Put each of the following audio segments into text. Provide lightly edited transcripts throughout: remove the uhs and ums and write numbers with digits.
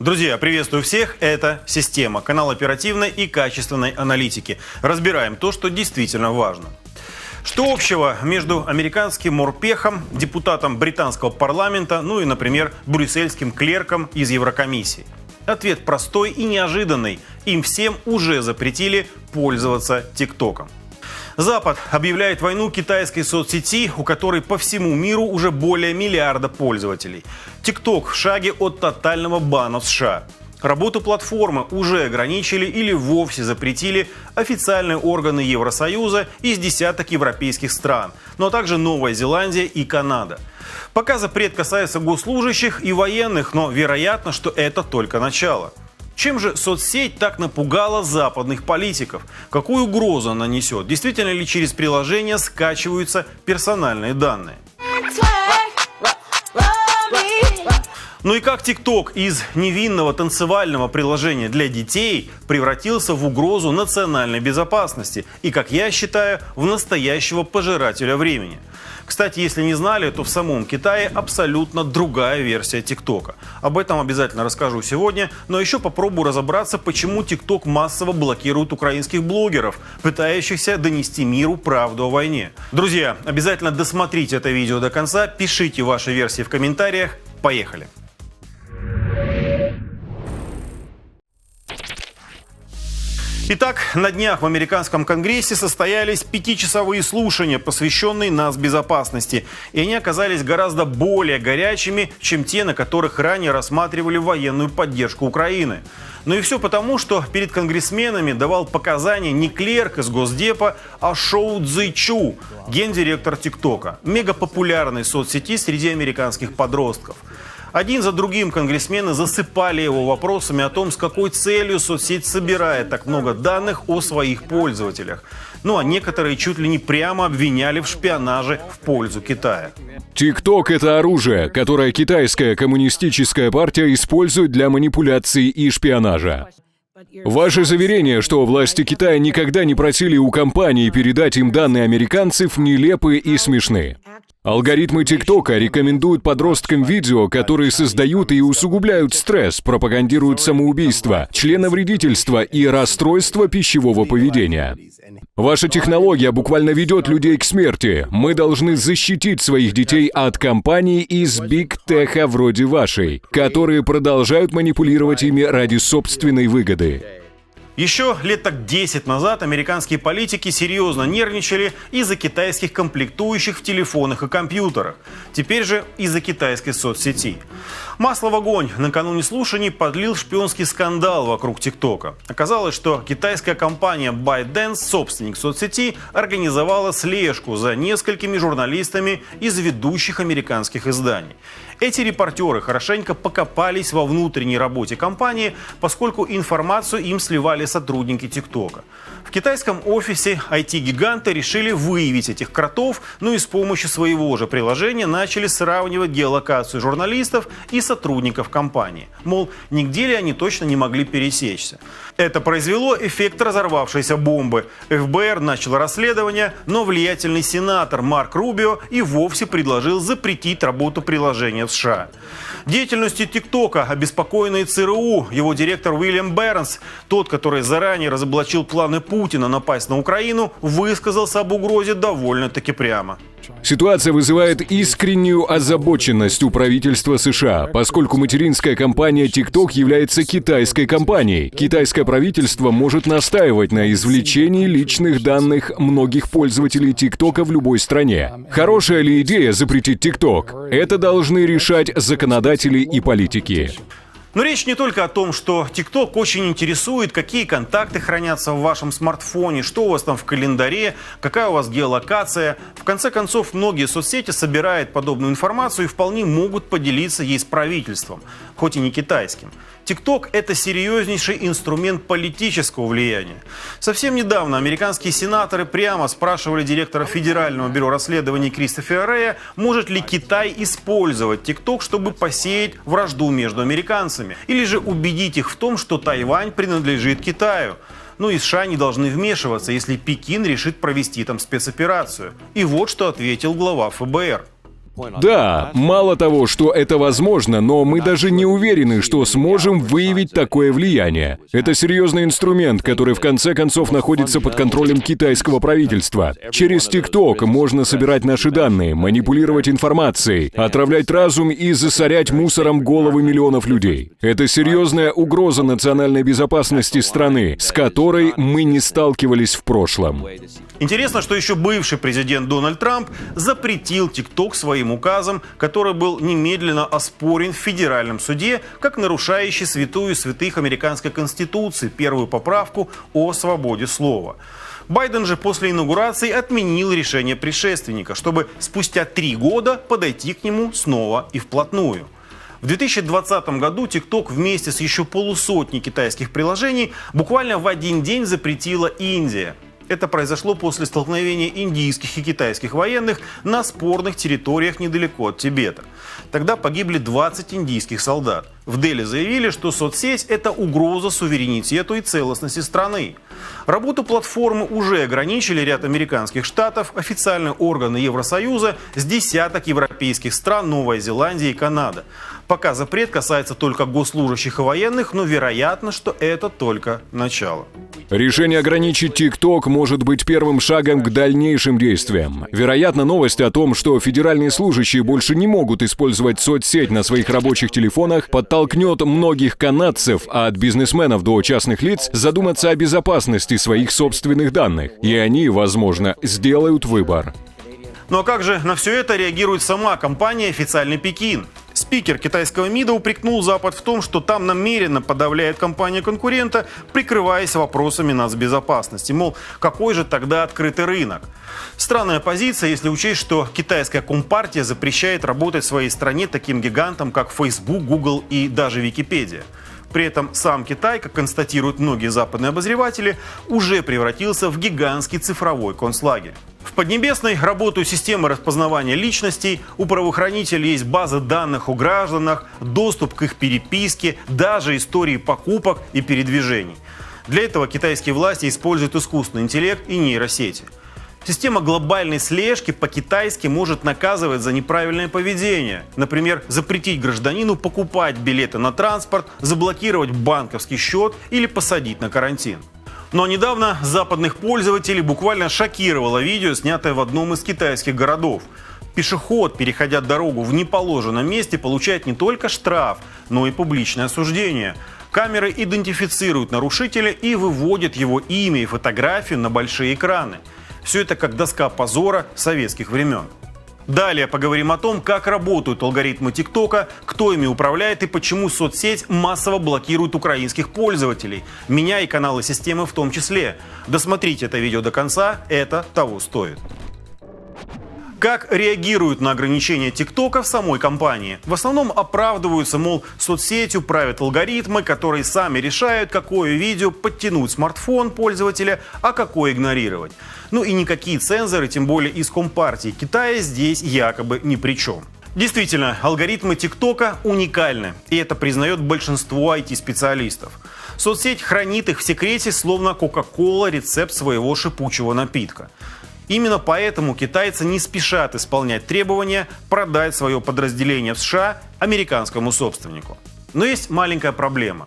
Друзья, приветствую всех. Это «Система», канал оперативной и качественной аналитики. Разбираем то, что действительно важно. Что общего между американским морпехом, депутатом британского парламента, ну и, например, брюссельским клерком из Еврокомиссии? Ответ простой и неожиданный. Им всем уже запретили пользоваться ТикТоком. Запад объявляет войну китайской соцсети, у которой по всему миру уже более миллиарда пользователей. ТикТок в шаге от тотального бана в США. Работу платформы уже ограничили или вовсе запретили официальные органы Евросоюза из десяток европейских стран, но также Новая Зеландия и Канада. Пока запрет касается госслужащих и военных, но вероятно, что это только начало. Чем же соцсеть так напугала западных политиков? Какую угрозу она несет? Действительно ли через приложение скачиваются персональные данные? Ну и как ТикТок из невинного танцевального приложения для детей превратился в угрозу национальной безопасности и, как я считаю, в настоящего пожирателя времени. Кстати, если не знали, то в самом Китае абсолютно другая версия ТикТока. Об этом обязательно расскажу сегодня, но еще попробую разобраться, почему ТикТок массово блокирует украинских блогеров, пытающихся донести миру правду о войне. Друзья, обязательно досмотрите это видео до конца, пишите ваши версии в комментариях. Поехали! Итак, на днях в американском конгрессе состоялись 5-часовые слушания, посвященные нацбезопасности. И они оказались гораздо более горячими, чем те, на которых ранее рассматривали военную поддержку Украины. Ну и все потому, что перед конгрессменами давал показания не клерк из Госдепа, а Шоу Цзи Чу, гендиректор ТикТока, мегапопулярной соцсети среди американских подростков. Один за другим конгрессмены засыпали его вопросами о том, с какой целью соцсеть собирает так много данных о своих пользователях. Ну а некоторые чуть ли не прямо обвиняли в шпионаже в пользу Китая. ТикТок — это оружие, которое китайская коммунистическая партия использует для манипуляций и шпионажа. Ваше заверение, что власти Китая никогда не просили у компании передать им данные американцев, нелепы и смешны. Алгоритмы ТикТока рекомендуют подросткам видео, которые создают и усугубляют стресс, пропагандируют самоубийство, членовредительство и расстройство пищевого поведения. Ваша технология буквально ведет людей к смерти. Мы должны защитить своих детей от компаний из биг-теха вроде вашей, которые продолжают манипулировать ими ради собственной выгоды. Еще лет так 10 назад американские политики серьезно нервничали из-за китайских комплектующих в телефонах и компьютерах. Теперь же из-за китайской соцсети. Масло в огонь накануне слушаний подлил шпионский скандал вокруг ТикТока. Оказалось, что китайская компания ByteDance, собственник соцсети, организовала слежку за несколькими журналистами из ведущих американских изданий. Эти репортеры хорошенько покопались во внутренней работе компании, поскольку информацию им сливали сотрудники ТикТока. В китайском офисе IT-гиганты решили выявить этих кротов, но и с помощью своего же приложения начали сравнивать геолокацию журналистов и сотрудников компании. Мол, нигде ли они точно не могли пересечься. Это произвело эффект разорвавшейся бомбы. ФБР начал расследование, но влиятельный сенатор Марк Рубио и вовсе предложил запретить работу приложения в США. Деятельностью ТикТока обеспокоенный ЦРУ, его директор Уильям Бернс, тот, который заранее разоблачил планы Путина напасть на Украину, высказался об угрозе довольно-таки прямо. Ситуация вызывает искреннюю озабоченность у правительства США, поскольку материнская компания TikTok является китайской компанией. Китайское правительство может настаивать на извлечении личных данных многих пользователей TikTok в любой стране. Хорошая ли идея запретить TikTok? Это должны решать законодатели и политики. Но речь не только о том, что TikTok очень интересует, какие контакты хранятся в вашем смартфоне, что у вас там в календаре, какая у вас геолокация. В конце концов, многие соцсети собирают подобную информацию и вполне могут поделиться ей с правительством, хоть и не китайским. TikTok – это серьезнейший инструмент политического влияния. Совсем недавно американские сенаторы прямо спрашивали директора Федерального бюро расследований Кристофера Рэя, может ли Китай использовать TikTok, чтобы посеять вражду между американцами, или же убедить их в том, что Тайвань принадлежит Китаю. Ну и США не должны вмешиваться, если Пекин решит провести там спецоперацию. И вот что ответил глава ФБР. Да, мало того, что это возможно, но мы даже не уверены, что сможем выявить такое влияние. Это серьезный инструмент, который в конце концов находится под контролем китайского правительства. Через TikTok можно собирать наши данные, манипулировать информацией, отравлять разум и засорять мусором головы миллионов людей. Это серьезная угроза национальной безопасности страны, с которой мы не сталкивались в прошлом. Интересно, что еще бывший президент Дональд Трамп запретил TikTok своим указом, который был немедленно оспорен в федеральном суде как нарушающий святую святых американской конституции, первую поправку о свободе слова. Байден же после инаугурации отменил решение предшественника, чтобы спустя 3 года подойти к нему снова и вплотную. В 2020 году TikTok вместе с еще полусотней китайских приложений буквально в один день запретила Индия. Это произошло после столкновения индийских и китайских военных на спорных территориях недалеко от Тибета. Тогда погибли 20 индийских солдат. В Дели заявили, что соцсеть – это угроза суверенитету и целостности страны. Работу платформы уже ограничили ряд американских штатов, официальные органы Евросоюза, с десяток европейских стран, Новая Зеландия и Канада. Пока запрет касается только госслужащих и военных, но вероятно, что это только начало. Решение ограничить TikTok может быть первым шагом к дальнейшим действиям. Вероятно, новость о том, что федеральные служащие больше не могут использовать соцсеть на своих рабочих телефонах, подтолкнет многих канадцев, от бизнесменов до частных лиц, задуматься о безопасности своих собственных данных. И они, возможно, сделают выбор. Ну а как же на все это реагирует сама компания «Официальный Пекин»? Спикер китайского МИДа упрекнул Запад в том, что там намеренно подавляет компания-конкурента, прикрываясь вопросами нацбезопасности. Мол, какой же тогда открытый рынок? Странная позиция, если учесть, что китайская компартия запрещает работать в своей стране таким гигантам, как Facebook, Google и даже Википедия. При этом сам Китай, как констатируют многие западные обозреватели, уже превратился в гигантский цифровой концлагерь. В Поднебесной работают системы распознавания личностей, у правоохранителей есть базы данных о гражданах, доступ к их переписке, даже истории покупок и передвижений. Для этого китайские власти используют искусственный интеллект и нейросети. Система глобальной слежки по-китайски может наказывать за неправильное поведение. Например, запретить гражданину покупать билеты на транспорт, заблокировать банковский счет или посадить на карантин. Но недавно западных пользователей буквально шокировало видео, снятое в одном из китайских городов. Пешеход, переходя дорогу в неположенном месте, получает не только штраф, но и публичное осуждение. Камеры идентифицируют нарушителя и выводят его имя и фотографию на большие экраны. Все это как доска позора советских времен. Далее поговорим о том, как работают алгоритмы ТикТока, кто ими управляет и почему соцсеть массово блокирует украинских пользователей, меня и каналы системы в том числе. Досмотрите это видео до конца, это того стоит. Как реагируют на ограничения ТикТока в самой компании? В основном оправдываются, мол, соцсетью правят алгоритмы, которые сами решают, какое видео подтянуть в смартфон пользователя, а какое игнорировать. Ну и никакие цензоры, тем более из Компартии Китая, здесь якобы ни при чем. Действительно, алгоритмы ТикТока уникальны, и это признает большинство IT-специалистов. Соцсеть хранит их в секрете, словно Кока-Кола рецепт своего шипучего напитка. Именно поэтому китайцы не спешат исполнять требования продать свое подразделение в США американскому собственнику. Но есть маленькая проблема.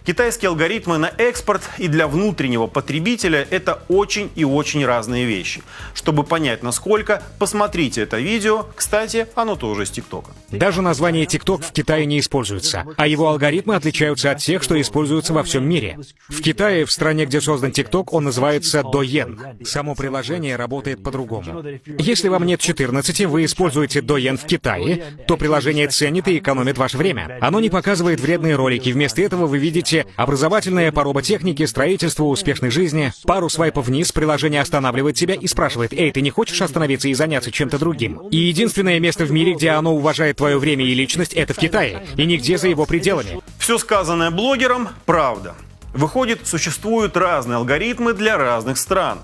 Китайские алгоритмы на экспорт и для внутреннего потребителя – это очень и очень разные вещи. Чтобы понять, насколько, посмотрите это видео. Кстати, оно тоже из ТикТока. Даже название TikTok в Китае не используется, а его алгоритмы отличаются от тех, что используются во всем мире. В Китае, в стране, где создан TikTok, он называется Douyin. Само приложение работает по-другому. Если вам нет 14, вы используете Douyin в Китае, то приложение ценит и экономит ваше время. Оно не показывает вредные ролики, вместо этого вы видите образовательное по роботехнике, строительству, успешной жизни. Пару свайпов вниз, приложение останавливает тебя и спрашивает: «Эй, ты не хочешь остановиться и заняться чем-то другим?» И единственное место в мире, где оно уважает твое время и личность, это в Китае, и нигде за его пределами. Все сказанное блогером – правда. Выходит, существуют разные алгоритмы для разных стран.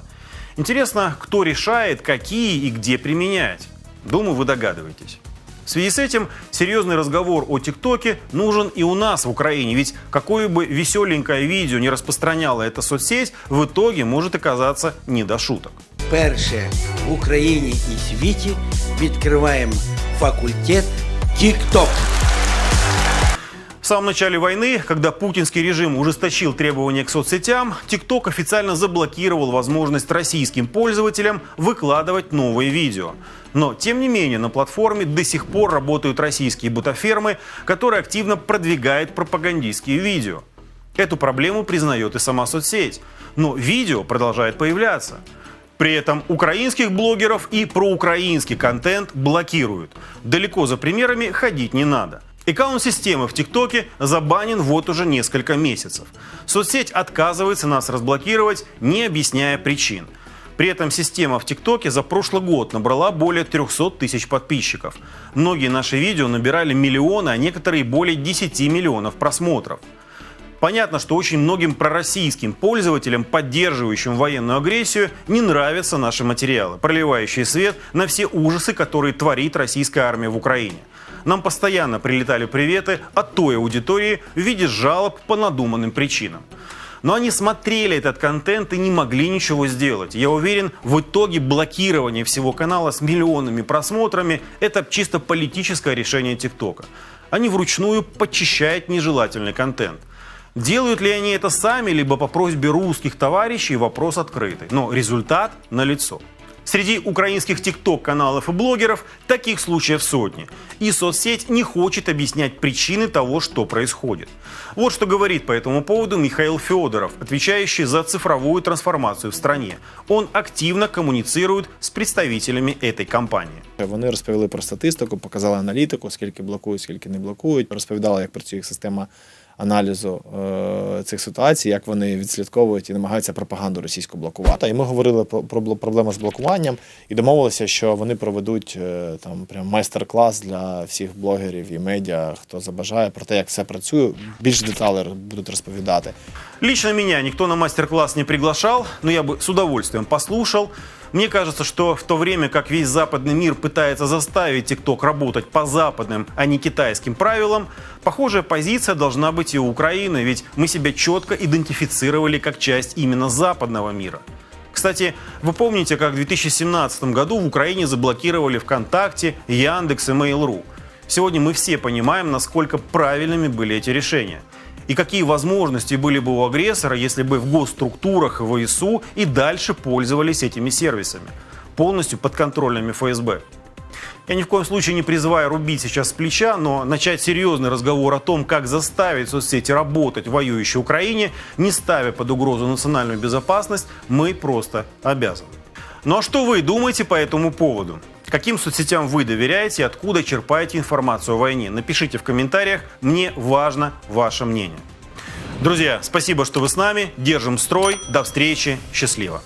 Интересно, кто решает, какие и где применять? Думаю, вы догадываетесь. В связи с этим серьезный разговор о ТикТоке нужен и у нас в Украине, ведь какое бы веселенькое видео не распространяла эта соцсеть, в итоге может оказаться не до шуток. Перше в Україні і світі відкриваємо факультет TikTok. В самом начале войны, когда путинский режим ужесточил требования к соцсетям, TikTok официально заблокировал возможность российским пользователям выкладывать новые видео. Но, тем не менее, на платформе до сих пор работают российские ботафермы, которые активно продвигают пропагандистские видео. Эту проблему признает и сама соцсеть. Но видео продолжает появляться. При этом украинских блогеров и проукраинский контент блокируют. Далеко за примерами ходить не надо. Аккаунт системы в ТикТоке забанен вот уже несколько месяцев. Соцсеть отказывается нас разблокировать, не объясняя причин. При этом система в ТикТоке за прошлый год набрала более 300 тысяч подписчиков. Многие наши видео набирали миллионы, а некоторые более 10 миллионов просмотров. Понятно, что очень многим пророссийским пользователям, поддерживающим военную агрессию, не нравятся наши материалы, проливающие свет на все ужасы, которые творит российская армия в Украине. Нам постоянно прилетали приветы от той аудитории в виде жалоб по надуманным причинам. Но они смотрели этот контент и не могли ничего сделать. Я уверен, в итоге блокирование всего канала с миллионными просмотрами – это чисто политическое решение ТикТока. Они вручную подчищают нежелательный контент. Делают ли они это сами, либо по просьбе русских товарищей, вопрос открытый. Но результат налицо. Среди украинских TikTok-каналов и блогеров таких случаев сотни. И соцсеть не хочет объяснять причины того, что происходит. Вот что говорит по этому поводу Михаил Федоров, отвечающий за цифровую трансформацию в стране. Он активно коммуницирует с представителями этой компании. Вони розповіли про статистику, показали аналітику, скільки блокують, скільки не блокують. Розповідали, як працює їх система аналізу цих ситуацій, як вони відслідковують і намагаються пропаганду російську блокувати. І ми говорили про проблему з блокуванням і домовилися, що вони проведуть там прям майстер-клас для всіх блогерів і медіа, хто забажає, про те, як все працює. Більш деталей будуть розповідати. Лично меня никто на мастер-класс не приглашал, но я бы с удовольствием послушал. Мне кажется, что в то время как весь западный мир пытается заставить TikTok работать по западным, а не китайским правилам, похожая позиция должна быть и у Украины, ведь мы себя четко идентифицировали как часть именно западного мира. Кстати, вы помните, как в 2017 году в Украине заблокировали ВКонтакте, Яндекс и Mail.ru? Сегодня мы все понимаем, насколько правильными были эти решения. И какие возможности были бы у агрессора, если бы в госструктурах и ВСУ и дальше пользовались этими сервисами, полностью подконтрольными ФСБ. Я ни в коем случае не призываю рубить сейчас с плеча, но начать серьезный разговор о том, как заставить соцсети работать в воюющей Украине, не ставя под угрозу национальную безопасность, мы просто обязаны. Ну а что вы думаете по этому поводу? Каким соцсетям вы доверяете и откуда черпаете информацию о войне? Напишите в комментариях, мне важно ваше мнение. Друзья, спасибо, что вы с нами, держим строй, до встречи, счастливо!